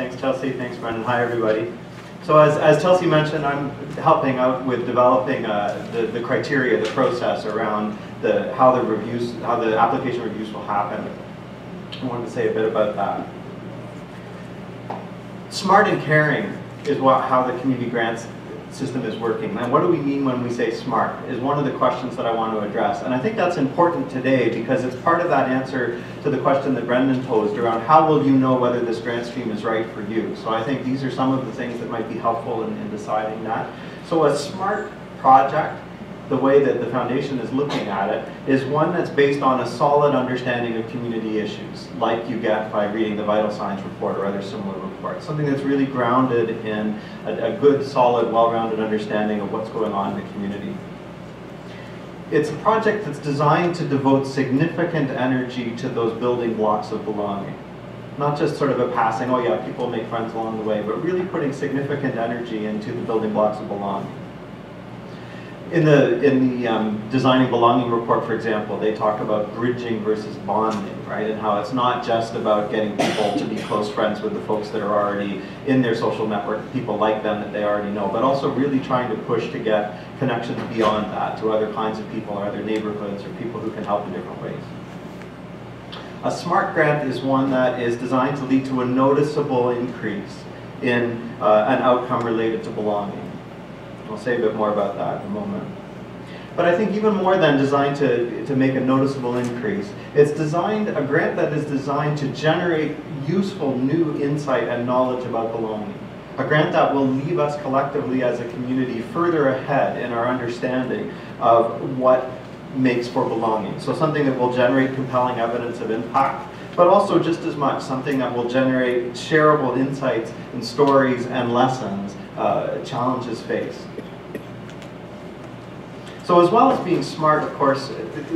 Thanks, Chelsea. Thanks, Brendan. Hi, everybody. So as Chelsea mentioned, I'm helping out with developing the criteria, the process around how the application reviews will happen. I wanted to say a bit about that. Smart and caring is how the community grants system is working. And what do we mean when we say smart is one of the questions that I want to address. And I think that's important today because it's part of that answer to the question that Brendan posed around how will you know whether this grant stream is right for you. So I think these are some of the things that might be helpful in deciding that. So a smart project, the way that the foundation is looking at it, is one that's based on a solid understanding of community issues, like you get by reading the Vital Signs report or other similar reports. Something that's really grounded in a good, solid, well-rounded understanding of what's going on in the community. It's a project that's designed to devote significant energy to those building blocks of belonging. Not just sort of a passing, oh yeah, people make friends along the way, but really putting significant energy into the building blocks of belonging. In the Designing Belonging report, for example, they talk about bridging versus bonding, right? And how it's not just about getting people to be close friends with the folks that are already in their social network, people like them that they already know, but also really trying to push to get connections beyond that to other kinds of people or other neighborhoods or people who can help in different ways. A SMART grant is one that is designed to lead to a noticeable increase in an outcome related to belonging. I'll say a bit more about that in a moment. But I think even more than designed to make a noticeable increase, it's a grant that is designed to generate useful new insight and knowledge about belonging. A grant that will leave us collectively as a community further ahead in our understanding of what makes for belonging. So something that will generate compelling evidence of impact, but also just as much something that will generate shareable insights and stories and lessons challenges faced. So as well as being smart, of course,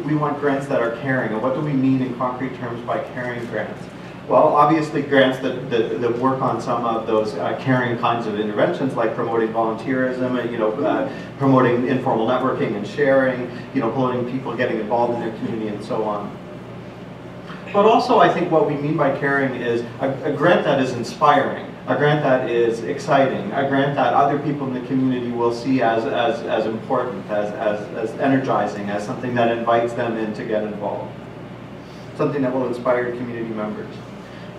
we want grants that are caring. And what do we mean in concrete terms by caring grants? Well, obviously grants that work on some of those caring kinds of interventions, like promoting volunteerism, promoting informal networking and sharing, promoting people getting involved in their community and so on. But also, I think what we mean by caring is a grant that is inspiring, a grant that is exciting, a grant that other people in the community will see as important, as energizing, as something that invites them in to get involved, something that will inspire community members.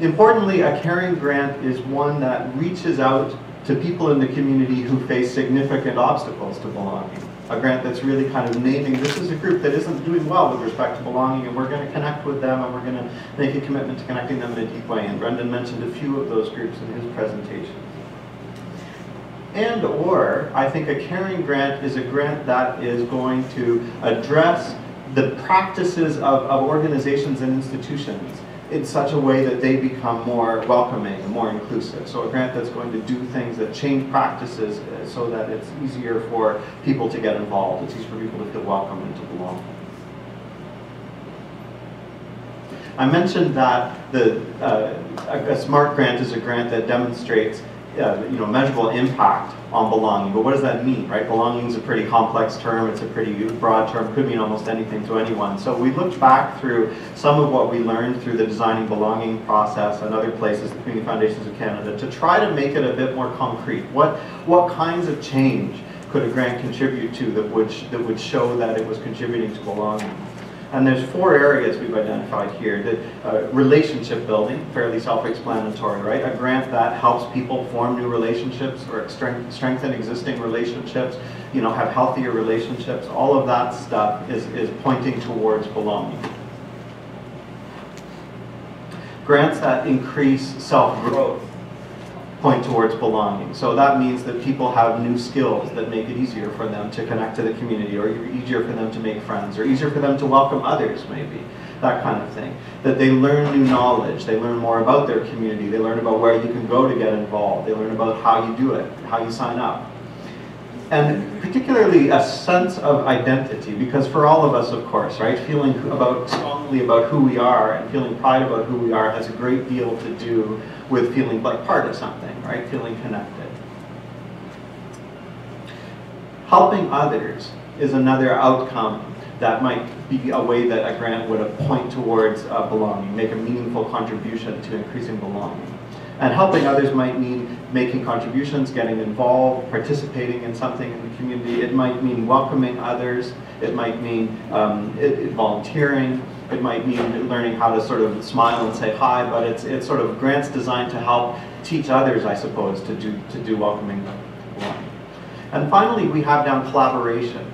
Importantly, a caring grant is one that reaches out to people in the community who face significant obstacles to belonging. A grant that's really kind of naming, this is a group that isn't doing well with respect to belonging, and we're going to connect with them, and we're going to make a commitment to connecting them in a deep way. And Brendan mentioned a few of those groups in his presentation. And/or, I think a caring grant is a grant that is going to address the practices of organizations and institutions in such a way that they become more welcoming and more inclusive. So a grant that's going to do things that change practices so that it's easier for people to get involved. It's easier for people to feel welcome and to belong. I mentioned that a SMART grant is a grant that demonstrates measurable impact on belonging. But what does that mean, right? Belonging is a pretty complex term. It's a pretty broad term. Could mean almost anything to anyone. So we looked back through some of what we learned through the Designing Belonging process and other places, the Community Foundations of Canada, to try to make it a bit more concrete. What kinds of change could a grant contribute to that would show that it was contributing to belonging? And there's 4 areas we've identified here. The relationship building, fairly self-explanatory, right? A grant that helps people form new relationships or strengthen existing relationships, have healthier relationships. All of that stuff is pointing towards belonging. Grants that increase self-growth point towards belonging. So that means that people have new skills that make it easier for them to connect to the community, or easier for them to make friends, or easier for them to welcome others, maybe, that kind of thing. That they learn new knowledge, they learn more about their community, they learn about where you can go to get involved, they learn about how you do it, how you sign up. And particularly a sense of identity, because for all of us, of course, right, feeling strongly about who we are and feeling pride about who we are has a great deal to do with feeling like part of something, right, feeling connected. Helping others is another outcome that might be a way that a grant would point towards belonging, make a meaningful contribution to increasing belonging. And helping others might mean making contributions, getting involved, participating in something in the community. It might mean welcoming others. It might mean volunteering. It might mean learning how to sort of smile and say hi, but it's sort of grants designed to help teach others, I suppose, to do welcoming. And finally, we have down collaboration.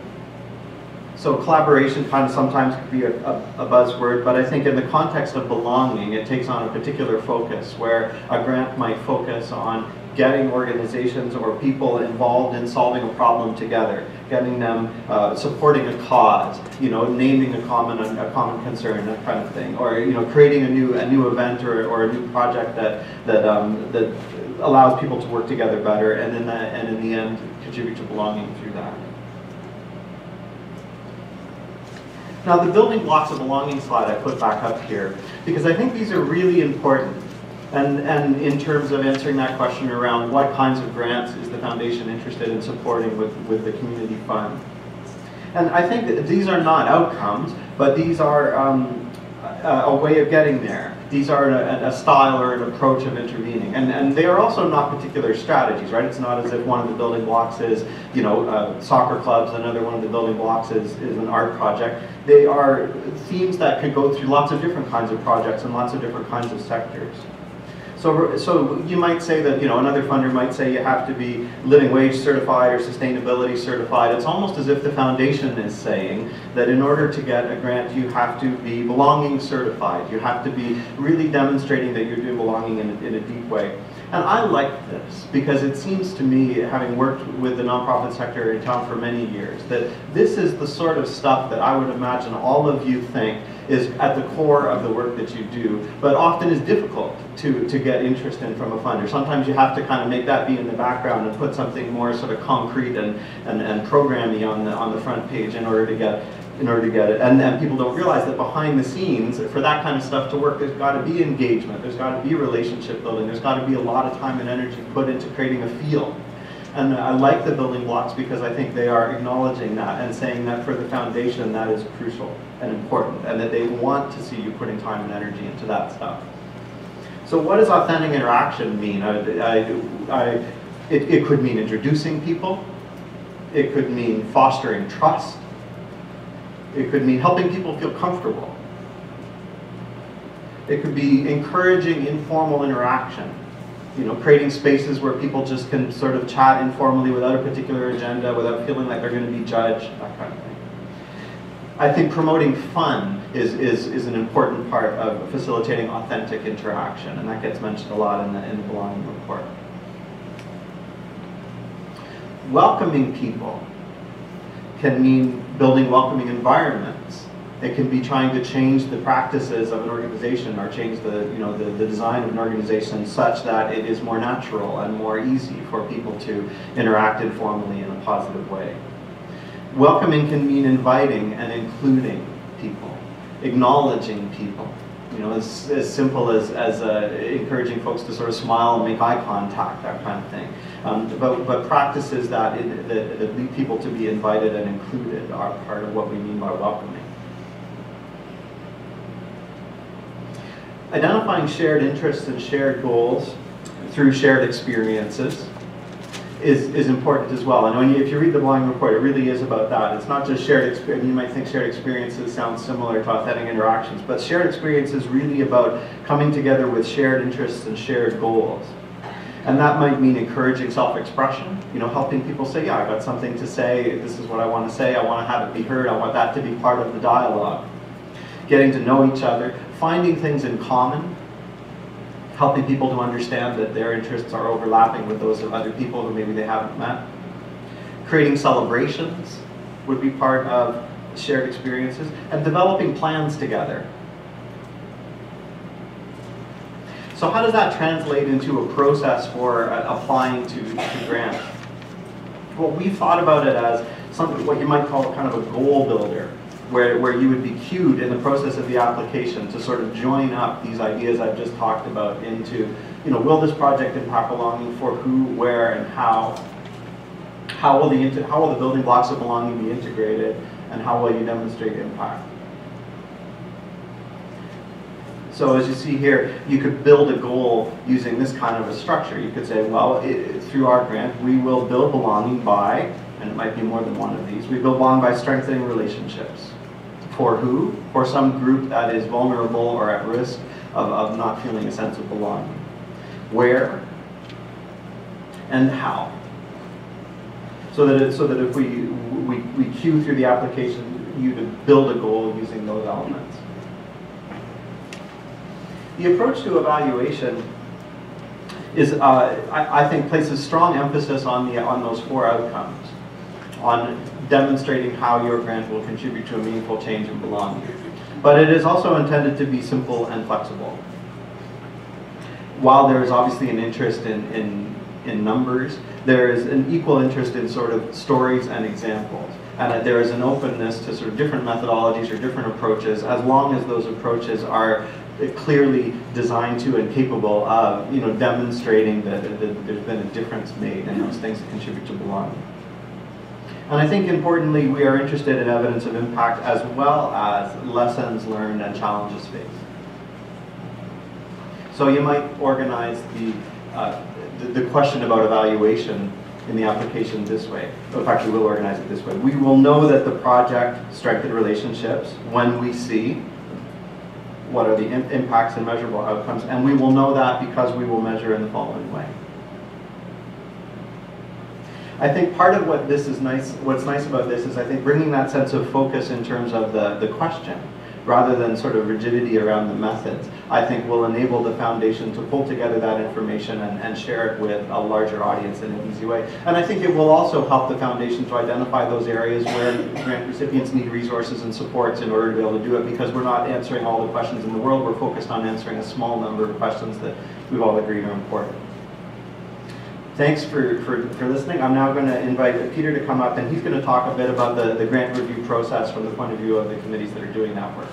So collaboration kind of sometimes could be a buzzword, but I think in the context of belonging, it takes on a particular focus, where a grant might focus on getting organizations or people involved in solving a problem together, getting them supporting a cause, naming a common concern, that kind of thing, or creating a new event or a new project that allows people to work together better, and in the end contribute to belonging through that. Now, the building blocks of belonging slide I put back up here because I think these are really important. And in terms of answering that question around what kinds of grants is the foundation interested in supporting with the community fund. And I think that these are not outcomes, but these are a way of getting there. These are a style or an approach of intervening. And they are also not particular strategies, right? It's not as if one of the building blocks is, soccer clubs, another one of the building blocks is an art project. They are themes that could go through lots of different kinds of projects and lots of different kinds of sectors. So you might say that, another funder might say you have to be living wage certified or sustainability certified. It's almost as if the foundation is saying that in order to get a grant, you have to be belonging certified. You have to be really demonstrating that you're doing belonging in a deep way. And I like this because it seems to me, having worked with the nonprofit sector in town for many years, that this is the sort of stuff that I would imagine all of you think is at the core of the work that you do, but often is difficult to get interest in from a funder. Sometimes you have to kind of make that be in the background and put something more sort of concrete and programmy on the front page in order to get it. And people don't realize that behind the scenes, for that kind of stuff to work, there's got to be engagement, there's got to be relationship building, there's got to be a lot of time and energy put into creating a feel. And I like the building blocks because I think they are acknowledging that and saying that for the foundation that is crucial and important, and that they want to see you putting time and energy into that stuff. So what does authentic interaction mean? It could mean introducing people. It could mean fostering trust. It could mean helping people feel comfortable. It could be encouraging informal interaction. Creating spaces where people just can sort of chat informally without a particular agenda, without feeling like they're going to be judged, that kind of thing. I think promoting fun is an important part of facilitating authentic interaction, and that gets mentioned a lot in the belonging report. Welcoming people can mean building welcoming environments. It can be trying to change the practices of an organization or change the design of an organization such that it is more natural and more easy for people to interact informally in a positive way. Welcoming can mean inviting and including people, acknowledging people. As simple as encouraging folks to sort of smile and make eye contact, that kind of thing. But practices that lead people to be invited and included are part of what we mean by welcoming. Identifying shared interests and shared goals through shared experiences is important as well. And if you read the belonging report, it really is about that. It's not just shared experience. You might think shared experiences sound similar to authentic interactions, but shared experience is really about coming together with shared interests and shared goals. And that might mean encouraging self-expression, helping people say, yeah, I got something to say, this is what I want to say, I want to have it be heard, I want that to be part of the dialogue. Getting to know each other, finding things in common, helping people to understand that their interests are overlapping with those of other people who maybe they haven't met. Creating celebrations would be part of shared experiences, and developing plans together. So how does that translate into a process for applying to grants? Well, we've thought about it as something, what you might call kind of a goal builder, where you would be cued in the process of the application to sort of join up these ideas I've just talked about into, will this project impact belonging for who, where, and how? How will the building blocks of belonging be integrated, and how will you demonstrate impact? So as you see here, you could build a goal using this kind of a structure. You could say, well, through our grant, we will build belonging by, and it might be more than one of these, we build belonging by strengthening relationships. For who? For some group that is vulnerable or at risk of not feeling a sense of belonging. Where? And how? So that if we cue through the application, you to build a goal using those elements. The approach to evaluation is, I think, places strong emphasis on those 4 outcomes, on demonstrating how your grant will contribute to a meaningful change in belonging. But it is also intended to be simple and flexible. While there is obviously an interest in numbers, there is an equal interest in sort of stories and examples. And there is an openness to sort of different methodologies or different approaches, as long as those approaches are clearly designed to and capable of, demonstrating that there's been a difference made in those things that contribute to belonging. And I think importantly, we are interested in evidence of impact as well as lessons learned and challenges faced. So you might organize the question about evaluation in the application this way. In fact, we will organize it this way. We will know that the project strengthened relationships when we see what are the impacts and measurable outcomes, and we will know that because we will measure in the following way. I think part of what's nice about this is, I think, bringing that sense of focus in terms of the question, rather than sort of rigidity around the methods, I think will enable the foundation to pull together that information and share it with a larger audience in an easy way. And I think it will also help the foundation to identify those areas where grant recipients need resources and supports in order to be able to do it, because we're not answering all the questions in the world, we're focused on answering a small number of questions that we've all agreed are important. Thanks for listening. I'm now going to invite Peter to come up, and he's going to talk a bit about the grant review process from the point of view of the committees that are doing that work.